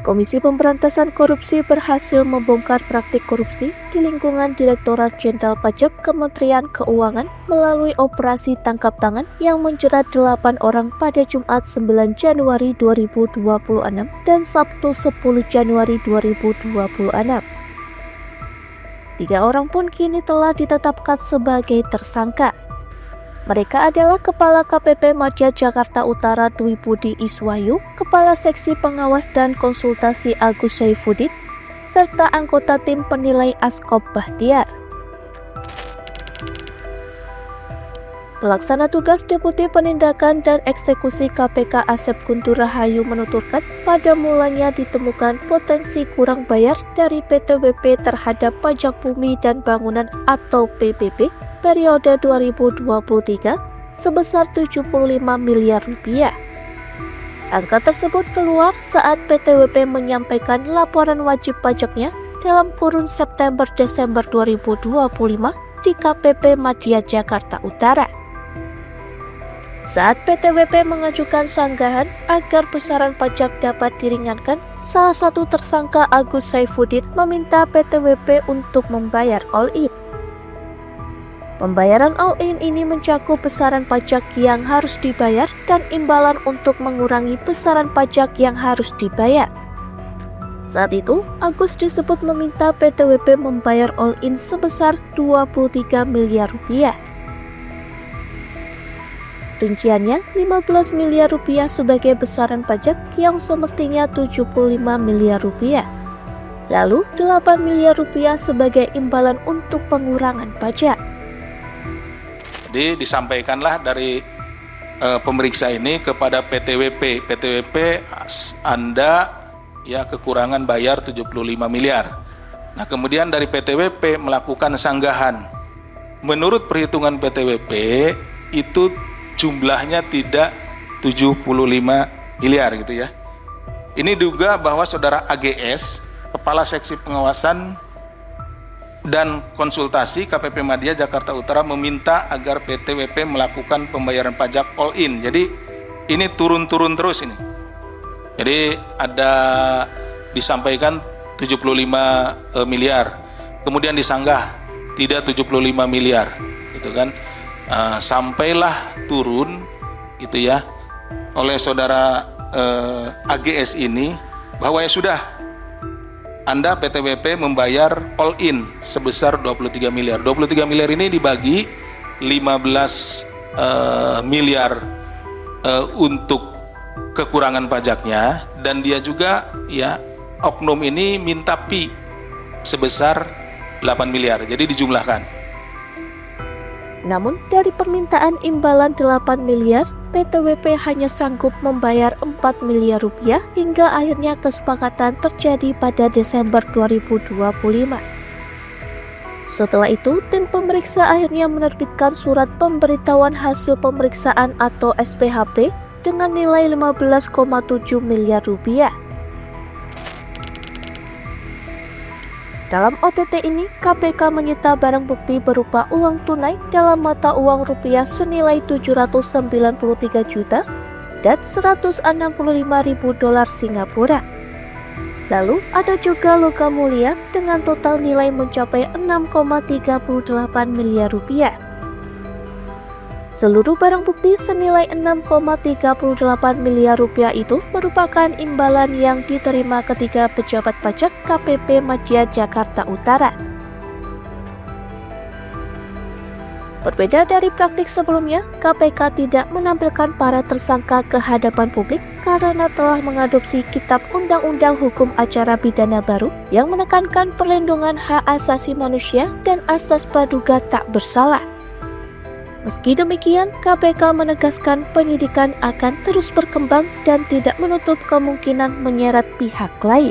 Komisi Pemberantasan Korupsi berhasil membongkar praktik korupsi di lingkungan Direktorat Jenderal Pajak Kementerian Keuangan melalui operasi tangkap tangan yang menjerat 8 orang pada Jumat 9 Januari 2026 dan Sabtu 10 Januari 2026. 3 orang pun kini telah ditetapkan sebagai tersangka. Mereka adalah Kepala KPP Madya Jakarta Utara Dwi Budi Iswahyu, Kepala Seksi Pengawas dan Konsultasi Agus Saifuddin, serta anggota tim penilai Askop Bahtiar. Pelaksana tugas Deputi Penindakan dan Eksekusi KPK Asep Guntur Rahayu menuturkan pada mulanya ditemukan potensi kurang bayar dari PTWP terhadap pajak bumi dan bangunan atau PBB periode 2023 sebesar 75 miliar rupiah. Angka tersebut keluar saat PTWP menyampaikan laporan wajib pajaknya dalam kurun September-Desember 2025 di KPP Madya Jakarta Utara. Saat PTWP mengajukan sanggahan agar besaran pajak dapat diringankan, salah satu tersangka Agus Saifuddin meminta PTWP untuk membayar all-in. Pembayaran all-in ini mencakup besaran pajak yang harus dibayar dan imbalan untuk mengurangi besaran pajak yang harus dibayar. Saat itu, Agus disebut meminta PTWP membayar all-in sebesar 23 miliar rupiah. Rinciannya 15 miliar rupiah sebagai besaran pajak yang semestinya 75 miliar rupiah. Lalu 8 miliar rupiah sebagai imbalan untuk pengurangan pajak. Jadi disampaikanlah dari pemeriksa ini kepada PTWP, Anda ya kekurangan bayar 75 miliar. Nah, kemudian dari PTWP melakukan sanggahan. Menurut perhitungan PTWP itu jumlahnya tidak 75 miliar gitu ya. Ini juga bahwa saudara AGS, Kepala Seksi Pengawasan dan Konsultasi KPP Madya Jakarta Utara meminta agar PTWP melakukan pembayaran pajak all-in. Jadi ini turun-turun terus ini. Jadi ada disampaikan 75 miliar, kemudian disanggah tidak 75 miliar, gitu kan? Sampailah turun, itu ya, oleh saudara AGS ini bahwa ya sudah. Anda PTWP membayar all-in sebesar 23 miliar. 23 miliar ini dibagi 15 miliar untuk kekurangan pajaknya, dan dia juga ya oknum ini minta pi sebesar 8 miliar. Jadi dijumlahkan. Namun dari permintaan imbalan 8 miliar, PTWP hanya sanggup membayar 4 miliar rupiah hingga akhirnya kesepakatan terjadi pada Desember 2025. Setelah itu, tim pemeriksa akhirnya menerbitkan surat pemberitahuan hasil pemeriksaan atau SPHP dengan nilai 15,7 miliar rupiah. Dalam OTT ini, KPK menyita barang bukti berupa uang tunai dalam mata uang rupiah senilai 793 juta dan 165.000 dolar Singapura. Lalu ada juga logam mulia dengan total nilai mencapai 6,38 miliar rupiah. Seluruh barang bukti senilai 6,38 miliar rupiah itu merupakan imbalan yang diterima ketiga pejabat pajak KPP Madya Jakarta Utara. Berbeda dari praktik sebelumnya, KPK tidak menampilkan para tersangka ke hadapan publik karena telah mengadopsi Kitab Undang-Undang Hukum Acara Pidana baru yang menekankan perlindungan hak asasi manusia dan asas praduga tak bersalah. Meski demikian, KPK menegaskan penyidikan akan terus berkembang dan tidak menutup kemungkinan menyeret pihak lain.